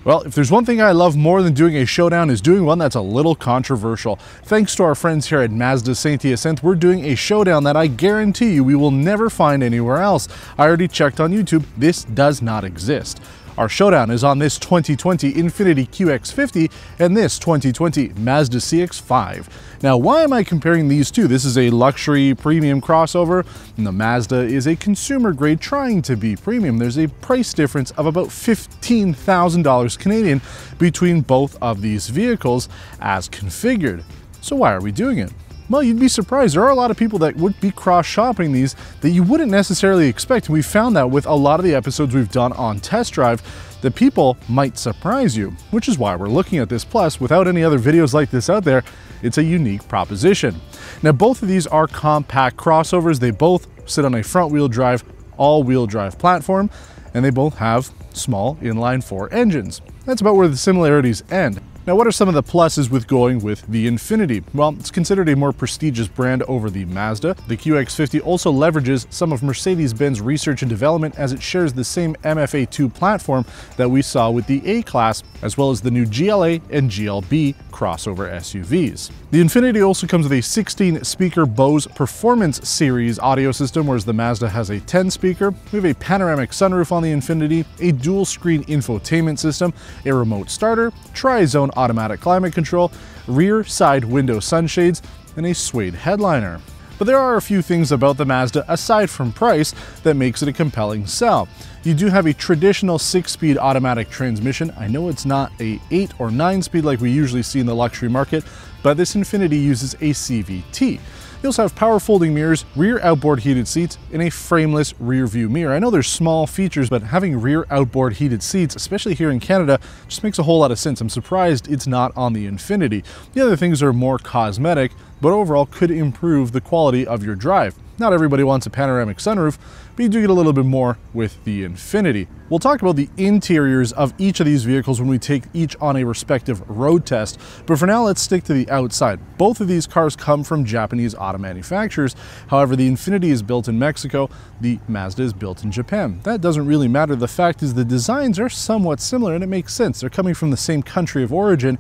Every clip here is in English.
Well, if there's one thing I love more than doing a showdown is doing one that's a little controversial. Thanks to our friends here at Mazda CX-5, we're doing a showdown that I guarantee you we will never find anywhere else. I already checked on YouTube, this does not exist. Our showdown is on this 2020 Infiniti QX50 and this 2020 Mazda CX-5. Now, why am I comparing these two? This is a luxury premium crossover, and the Mazda is a consumer grade trying to be premium. There's a price difference of about $15,000 Canadian between both of these vehicles as configured. So why are we doing it? Well, you'd be surprised. There are a lot of people that would be cross-shopping these that you wouldn't necessarily expect. We found that with a lot of the episodes we've done on test drive, that people might surprise you, which is why we're looking at this. Plus, without any other videos like this out there, it's a unique proposition. Now, both of these are compact crossovers. They both sit on a front-wheel drive, all-wheel drive platform, and they both have small inline-4 engines. That's about where the similarities end. Now, what are some of the pluses with going with the Infiniti? Well, it's considered a more prestigious brand over the Mazda. The QX50 also leverages some of Mercedes-Benz research and development as it shares the same MFA2 platform that we saw with the A-Class, as well as the new GLA and GLB crossover SUVs. The Infiniti also comes with a 16-speaker Bose Performance Series audio system, whereas the Mazda has a 10-speaker. We have a panoramic sunroof on the Infiniti, a dual-screen infotainment system, a remote starter, tri-zone automatic climate control, rear side window sunshades, and a suede headliner. But there are a few things about the Mazda, aside from price, that makes it a compelling sell. You do have a traditional 6-speed automatic transmission. I know it's not a 8 or 9-speed like we usually see in the luxury market, but this Infiniti uses a CVT. You also have power folding mirrors, rear outboard heated seats, and a frameless rear view mirror. I know there's small features, but having rear outboard heated seats, especially here in Canada, just makes a whole lot of sense. I'm surprised it's not on the Infiniti. The other things are more cosmetic, but overall could improve the quality of your drive. Not everybody wants a panoramic sunroof, but you do get a little bit more with the Infiniti. We'll talk about the interiors of each of these vehicles when we take each on a respective road test, but for now let's stick to the outside. Both of these cars come from Japanese auto manufacturers. However, the Infiniti is built in Mexico, the Mazda is built in Japan. That doesn't really matter. The fact is the designs are somewhat similar, and it makes sense. They're coming from the same country of origin.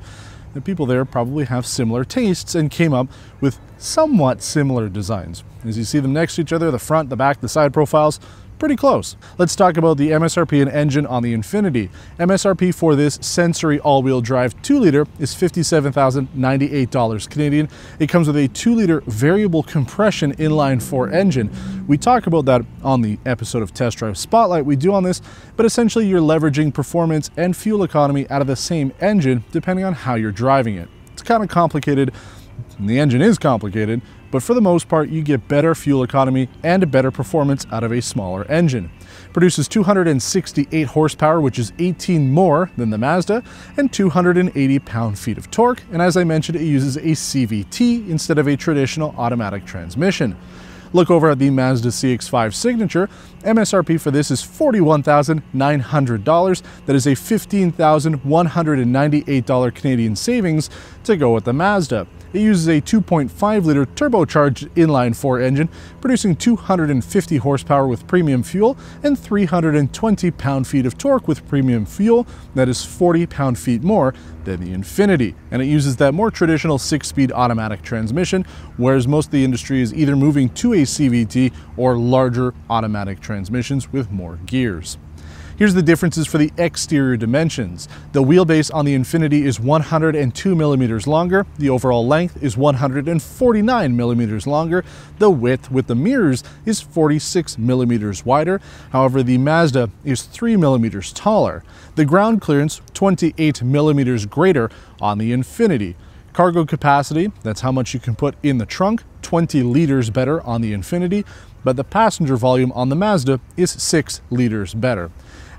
The people there probably have similar tastes and came up with somewhat similar designs. As you see them next to each other, the front, the back, the side profiles, pretty close. Let's talk about the Msrp and Engine on the Infiniti. MSRP for this Sensory all-wheel drive 2-liter is $57,098 Canadian. It comes with a 2-liter variable compression inline-4 engine. We talk about that on the episode of Test Drive Spotlight we do on this, but essentially you're leveraging performance and fuel economy out of the same engine depending on how you're driving it. It's kind of complicated, and the engine is complicated, but for the most part, you get better fuel economy and better performance out of a smaller engine. Produces 268 horsepower, which is 18 more than the Mazda, and 280 pound-feet of torque. And as I mentioned, it uses a CVT instead of a traditional automatic transmission. Look over at the Mazda CX-5 Signature. MSRP for this is $41,900. That is a $15,198 Canadian savings to go with the Mazda. It uses a 2.5-liter turbocharged inline-4 engine, producing 250 horsepower with premium fuel and 320 pound-feet of torque with premium fuel. That is 40 pound-feet more than the Infiniti. And it uses that more traditional 6-speed automatic transmission, whereas most of the industry is either moving to a CVT or larger automatic transmissions with more gears. Here's the differences for the exterior dimensions. The wheelbase on the Infiniti is 102 millimeters longer. The overall length is 149 millimeters longer. The width with the mirrors is 46 millimeters wider. However, the Mazda is 3 millimeters taller. The ground clearance, 28 millimeters greater on the Infiniti. Cargo capacity, that's how much you can put in the trunk, 20 liters better on the Infiniti, but the passenger volume on the Mazda is 6 liters better.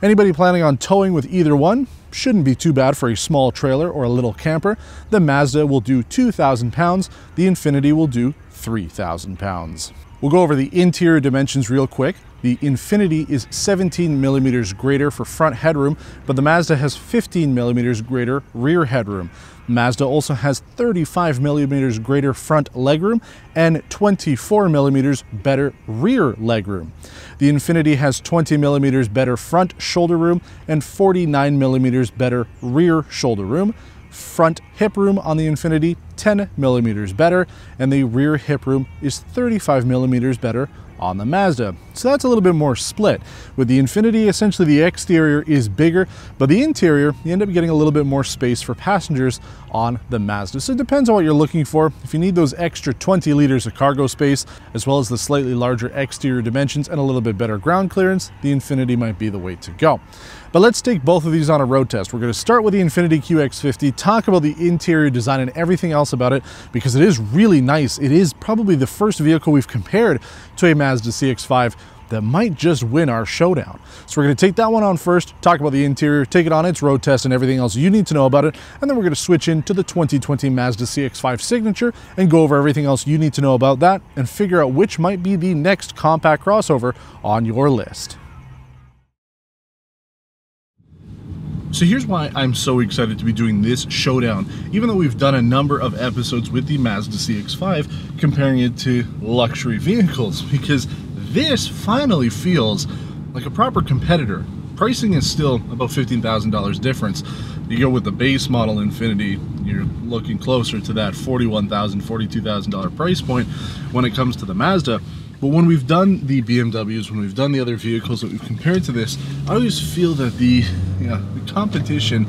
Anybody planning on towing with either one? Shouldn't be too bad for a small trailer or a little camper. The Mazda will do 2,000 pounds, the Infiniti will do 3,000 pounds. We'll go over the interior dimensions real quick. The Infiniti is 17 millimeters greater for front headroom, but the Mazda has 15 millimeters greater rear headroom. Mazda also has 35 millimeters greater front legroom and 24 millimeters better rear legroom. The Infiniti has 20 millimeters better front shoulder room and 49 millimeters better rear shoulder room. Front hip room on the Infiniti, 10 millimeters better, and the rear hip room is 35 millimeters better on the Mazda. So that's a little bit more split. With the Infiniti, essentially the exterior is bigger, but the interior, you end up getting a little bit more space for passengers on the Mazda. So it depends on what you're looking for. If you need those extra 20 liters of cargo space, as well as the slightly larger exterior dimensions and a little bit better ground clearance, the Infiniti might be the way to go. But let's take both of these on a road test. We're going to start with the Infiniti QX50, talk about the interior design and everything else about it, because it is really nice. It is probably the first vehicle we've compared to a Mazda CX-5 that might just win our showdown. So we're going to take that one on first, talk about the interior, take it on its road test and everything else you need to know about it, and then we're going to switch into the 2020 Mazda CX-5 Signature and go over everything else you need to know about that and figure out which might be the next compact crossover on your list. So here's why I'm so excited to be doing this showdown, even though we've done a number of episodes with the Mazda CX-5 comparing it to luxury vehicles, because this finally feels like a proper competitor. Pricing is still about $15,000 difference. You go with the base model Infiniti, you're looking closer to that $41,000, $42,000 price point when it comes to the Mazda. But when we've done the BMWs, when we've done the other vehicles that we've compared to this, I always feel that the competition,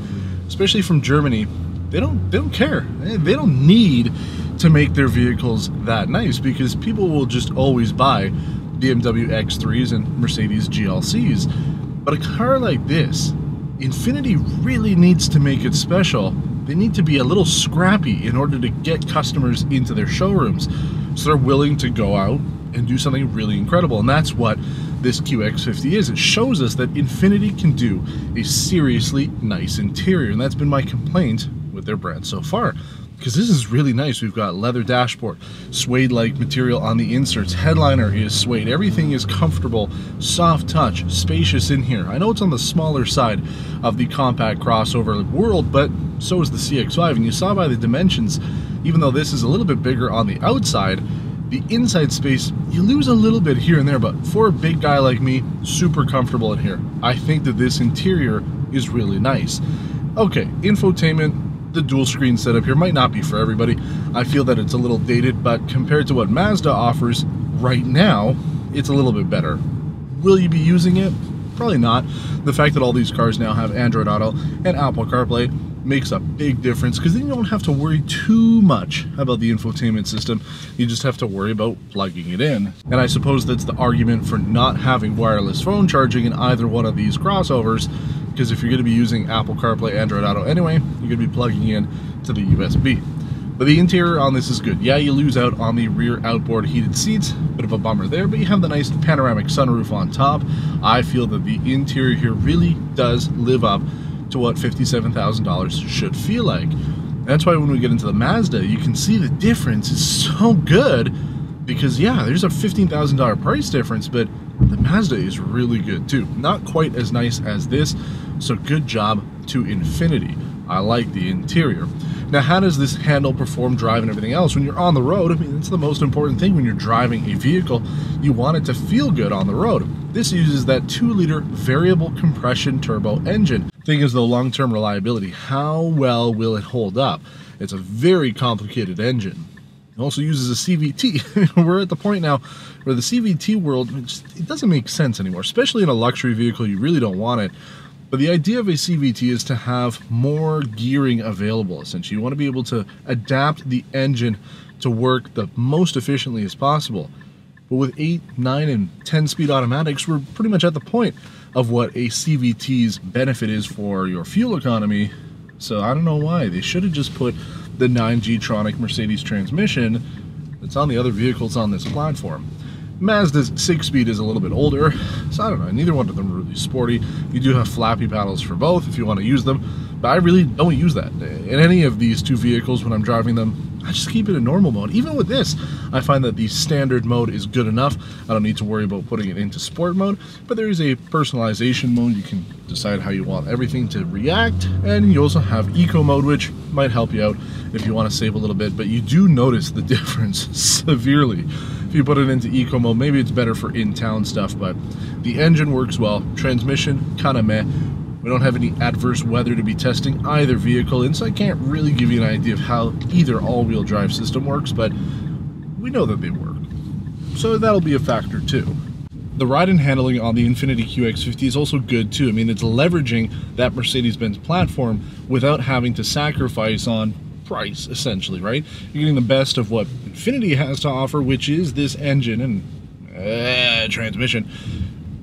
especially from Germany, they don't care. They don't need to make their vehicles that nice, because people will just always buy BMW X3s and Mercedes GLCs. But a car like this, Infiniti really needs to make it special. They need to be a little scrappy in order to get customers into their showrooms, so they're willing to go out and do something really incredible. And that's what this QX50 is. It shows us that Infiniti can do a seriously nice interior, and that's been my complaint with their brand so far, because this is really nice. We've got leather dashboard, suede-like material on the inserts, headliner is suede, everything is comfortable, soft touch, spacious in here. I know it's on the smaller side of the compact crossover world, but so is the CX-5, and you saw by the dimensions, even though this is a little bit bigger on the outside, the inside space, you lose a little bit here and there, but for a big guy like me, super comfortable in here. I think that this interior is really nice. Okay, infotainment, the dual screen setup here might not be for everybody. I feel that it's a little dated, but compared to what Mazda offers right now, it's a little bit better. Will you be using it? Probably not. The fact that all these cars now have Android Auto and Apple CarPlay makes a big difference, because then you don't have to worry too much about the infotainment system. You just have to worry about plugging it in. And I suppose that's the argument for not having wireless phone charging in either one of these crossovers, because if you're going to be using Apple CarPlay, Android Auto anyway, you're going to be plugging in to the USB. But the interior on this is good. Yeah, you lose out on the rear outboard heated seats, bit of a bummer there, but you have the nice panoramic sunroof on top. I feel that the interior here really does live up to what $57,000 should feel like. That's why when we get into the Mazda, you can see the difference is so good, because yeah, there's a $15,000 price difference, but the Mazda is really good too. Not quite as nice as this, so good job to Infiniti. I like the interior. Now, how does this handle, perform, drive, and everything else? When you're on the road, I mean, it's the most important thing when you're driving a vehicle. You want it to feel good on the road. This uses that 2-liter variable compression turbo engine. Thing is, though, long-term reliability. How well will it hold up? It's a very complicated engine. It also uses a CVT. We're at the point now where the CVT world, it doesn't make sense anymore, especially in a luxury vehicle. You really don't want it. But the idea of a CVT is to have more gearing available, essentially. You want to be able to adapt the engine to work the most efficiently as possible. But with 8, 9, and 10-speed automatics, we're pretty much at the point of what a CVT's benefit is for your fuel economy. So I don't know why. They should have just put the 9G-tronic Mercedes transmission that's on the other vehicles on this platform. Mazda's 6-speed is a little bit older, so I don't know, neither one of them are really sporty. You do have flappy paddles for both if you want to use them, but I really don't use that. In any of these two vehicles when I'm driving them, I just keep it in normal mode. Even with this, I find that the standard mode is good enough. I don't need to worry about putting it into sport mode, but there is a personalization mode. You can decide how you want everything to react, and you also have eco mode, which might help you out if you want to save a little bit, but you do notice the difference severely. If you put it into eco mode, maybe it's better for in-town stuff, but the engine works well. Transmission, kind of meh. We don't have any adverse weather to be testing either vehicle in, so I can't really give you an idea of how either all-wheel drive system works, but we know that they work. So that'll be a factor too. The ride and handling on the Infiniti QX50 is also good too. I mean, it's leveraging that Mercedes-Benz platform without having to sacrifice on price, essentially, right? You're getting the best of what Infiniti has to offer, which is this engine and transmission.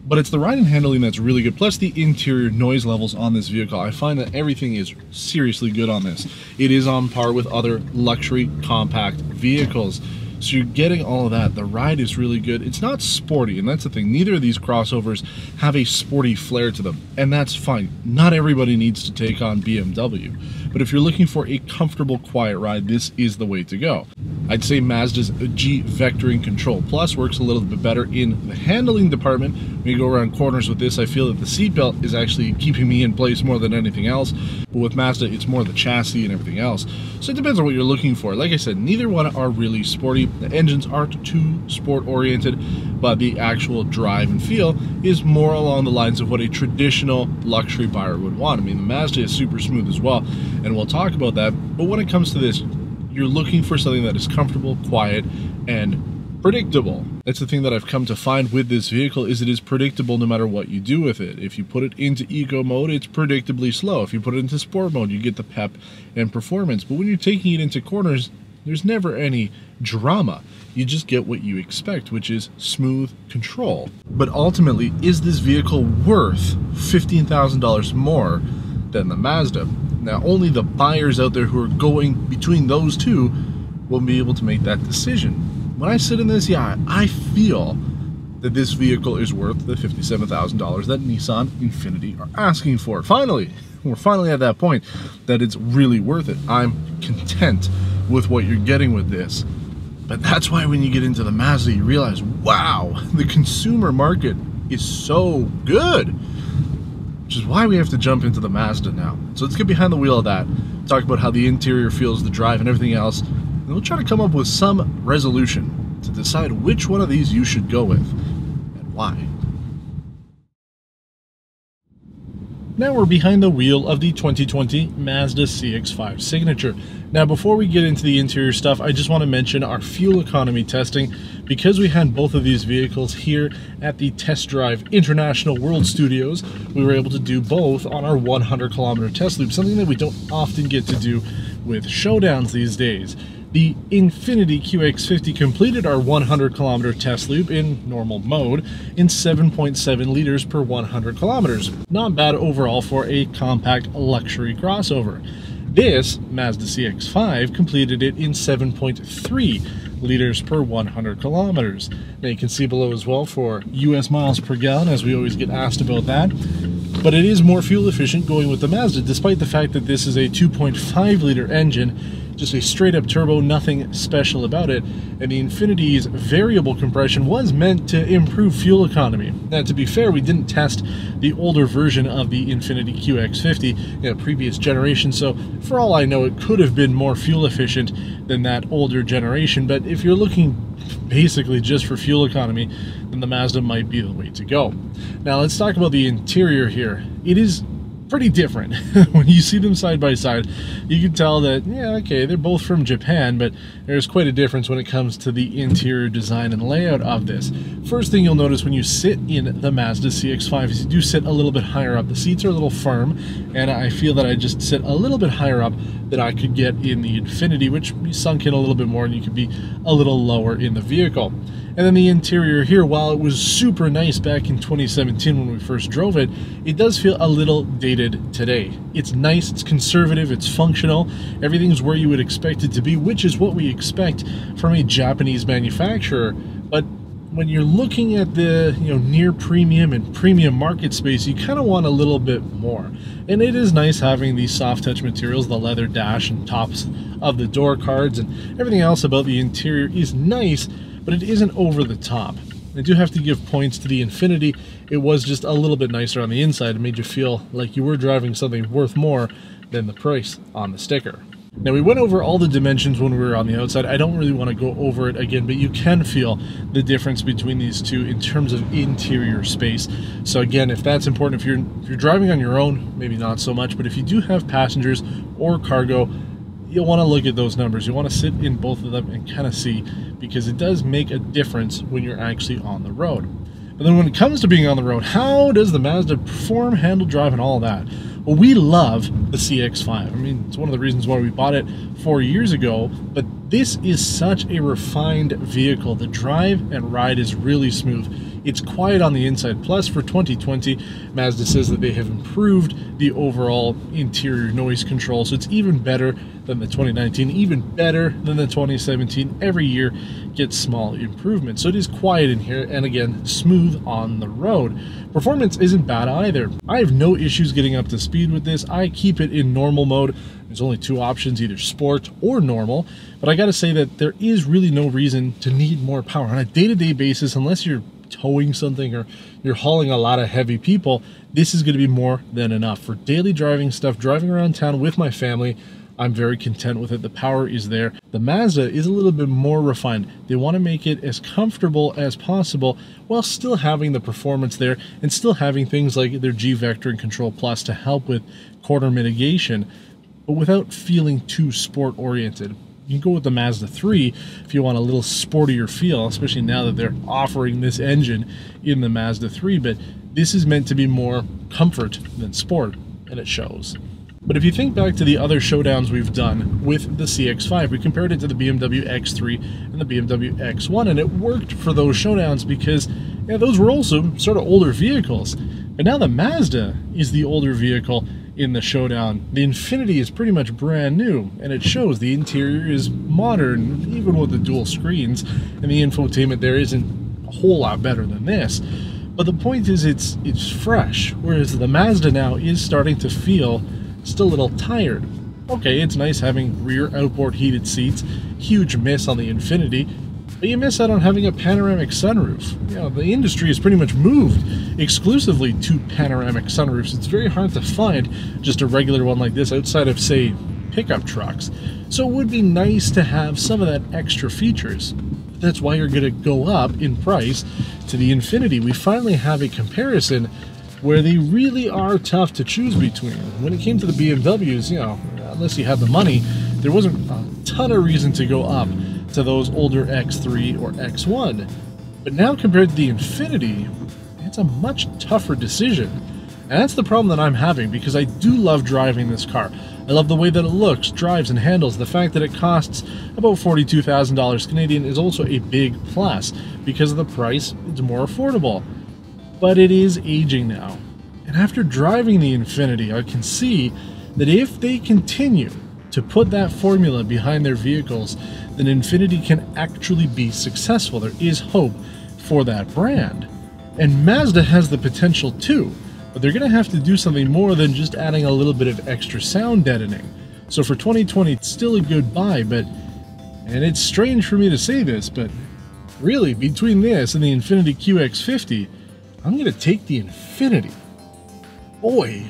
But it's the ride and handling that's really good, plus the interior noise levels on this vehicle. I find that everything is seriously good on this. It is on par with other luxury compact vehicles. So you're getting all of that. The ride is really good. It's not sporty, and that's the thing. Neither of these crossovers have a sporty flair to them, and that's fine. Not everybody needs to take on BMW. But if you're looking for a comfortable, quiet ride, this is the way to go. I'd say Mazda's G Vectoring Control Plus works a little bit better in the handling department. When you go around corners with this, I feel that the seatbelt is actually keeping me in place more than anything else. But with Mazda, it's more the chassis and everything else. So it depends on what you're looking for. Like I said, neither one are really sporty. The engines aren't too sport-oriented, but the actual drive and feel is more along the lines of what a traditional luxury buyer would want. I mean, the Mazda is super smooth as well, and we'll talk about that. But when it comes to this, you're looking for something that is comfortable, quiet, and predictable. That's the thing that I've come to find with this vehicle, is it is predictable no matter what you do with it. If you put it into eco mode, it's predictably slow. If you put it into sport mode, you get the pep and performance. But when you're taking it into corners, there's never any drama. You just get what you expect, which is smooth control. But ultimately, is this vehicle worth $15,000 more than the Mazda? Now, only the buyers out there who are going between those two will be able to make that decision. When I sit in this, yeah, I feel that this vehicle is worth the $57,000 that Nissan Infiniti are asking for. Finally, we're finally at that point that it's really worth it. I'm content with what you're getting with this. But that's why when you get into the Mazda, you realize, wow, the consumer market is so good. Which is why we have to jump into the Mazda now. So let's get behind the wheel of that, talk about how the interior feels, the drive, and everything else, and we'll try to come up with some resolution to decide which one of these you should go with, and why. Now we're behind the wheel of the 2020 Mazda CX-5 Signature. Now before we get into the interior stuff, I just want to mention our fuel economy testing. Because we had both of these vehicles here at the TestDrive International World Studios, we were able to do both on our 100-kilometer test loop, something that we don't often get to do with showdowns these days. The Infiniti QX50 completed our 100-kilometer test loop in normal mode in 7.7 liters per 100 kilometers. Not bad overall for a compact luxury crossover. This Mazda CX-5 completed it in 7.3 liters per 100 kilometers. Now you can see below as well for US miles per gallon, as we always get asked about that. But it is more fuel efficient going with the Mazda, despite the fact that this is a 2.5 liter engine, just a straight up turbo, nothing special about it. And the Infiniti's variable compression was meant to improve fuel economy. Now to be fair, we didn't test the older version of the Infiniti QX50 in a previous generation, so for all I know it could have been more fuel efficient than that older generation. But if you're looking basically just for fuel economy, then the Mazda might be the way to go. Now let's talk about the interior here. It is pretty different. When you see them side by side, you can tell that, yeah, okay, they're both from Japan, but there's quite a difference when it comes to the interior design and layout of this. First thing you'll notice when you sit in the Mazda CX-5 is you do sit a little bit higher up. The seats are a little firm, and I feel that I just sit a little bit higher up than I could get in the Infiniti, which sunk in a little bit more, and you could be a little lower in the vehicle. And then the interior here, while it was super nice back in 2017 when we first drove it, it does feel a little dated today. It's nice, it's conservative, it's functional, everything's where you would expect it to be, which is what we expect from a Japanese manufacturer. But when you're looking at the near premium and premium market space, you kind of want a little bit more. And it is nice having these soft touch materials, the leather dash and tops of the door cards, and everything else about the interior is nice, but it isn't over the top. I do have to give points to the Infiniti. It was just a little bit nicer on the inside. It made you feel like you were driving something worth more than the price on the sticker. Now, we went over all the dimensions when we were on the outside. I don't really want to go over it again, but you can feel the difference between these two in terms of interior space. So again, if that's important, if you're driving on your own, maybe not so much, but if you do have passengers or cargo, you'll want to look at those numbers. You want to sit in both of them and kind of see, because it does make a difference when you're actually on the road. But then when it comes to being on the road, how does the Mazda perform, handle, drive, and all that? Well, we love the CX-5. I mean, it's one of the reasons why we bought it 4 years ago, but this is such a refined vehicle. The drive and ride is really smooth. It's quiet on the inside. Plus, for 2020, Mazda says that they have improved the overall interior noise control, so it's even better than the 2019, even better than the 2017. Every year gets small improvements. So it is quiet in here, and again, smooth on the road. Performance isn't bad either. I have no issues getting up to speed with this. I keep it in normal mode. There's only two options, either sport or normal, but I gotta say that there is really no reason to need more power. On a day-to-day basis, unless you're towing something or you're hauling a lot of heavy people, this is going to be more than enough. For daily driving stuff, driving around town with my family, I'm very content with it. The power is there. The Mazda is a little bit more refined. They want to make it as comfortable as possible while still having the performance there and still having things like their G-Vector and Control Plus to help with corner mitigation, but without feeling too sport oriented. You can go with the Mazda 3 if you want a little sportier feel, especially now that they're offering this engine in the Mazda 3, but this is meant to be more comfort than sport, and it shows. But if you think back to the other showdowns we've done with the CX-5, we compared it to the BMW X3 and the BMW X1, and it worked for those showdowns because those were also sort of older vehicles. But now the Mazda is the older vehicle in the showdown. The Infiniti is pretty much brand new, and it shows. The interior is modern, even with the dual screens, and the infotainment there isn't a whole lot better than this. But the point is, it's fresh, whereas the Mazda now is starting to feel still a little tired. Okay, it's nice having rear outboard heated seats, huge miss on the Infiniti, but you miss out on having a panoramic sunroof. The industry has pretty much moved exclusively to panoramic sunroofs. It's very hard to find just a regular one like this outside of, say, pickup trucks. So it would be nice to have some of that extra features. That's why you're going to go up in price to the Infiniti. We finally have a comparison where they really are tough to choose between. When it came to the BMWs, unless you had the money, there wasn't a ton of reason to go up to those older X3 or X1. But now compared to the Infiniti, it's a much tougher decision. And that's the problem that I'm having, because I do love driving this car. I love the way that it looks, drives, and handles. The fact that it costs about $42,000 Canadian is also a big plus. Because of the price, it's more affordable. But it is aging now. And after driving the Infiniti, I can see that if they continue to put that formula behind their vehicles, then Infiniti can actually be successful. There is hope for that brand. And Mazda has the potential too, but they're going to have to do something more than just adding a little bit of extra sound deadening. So for 2020, it's still a good buy, and it's strange for me to say this, but really, between this and the Infiniti QX50, I'm going to take the Infiniti. Boy,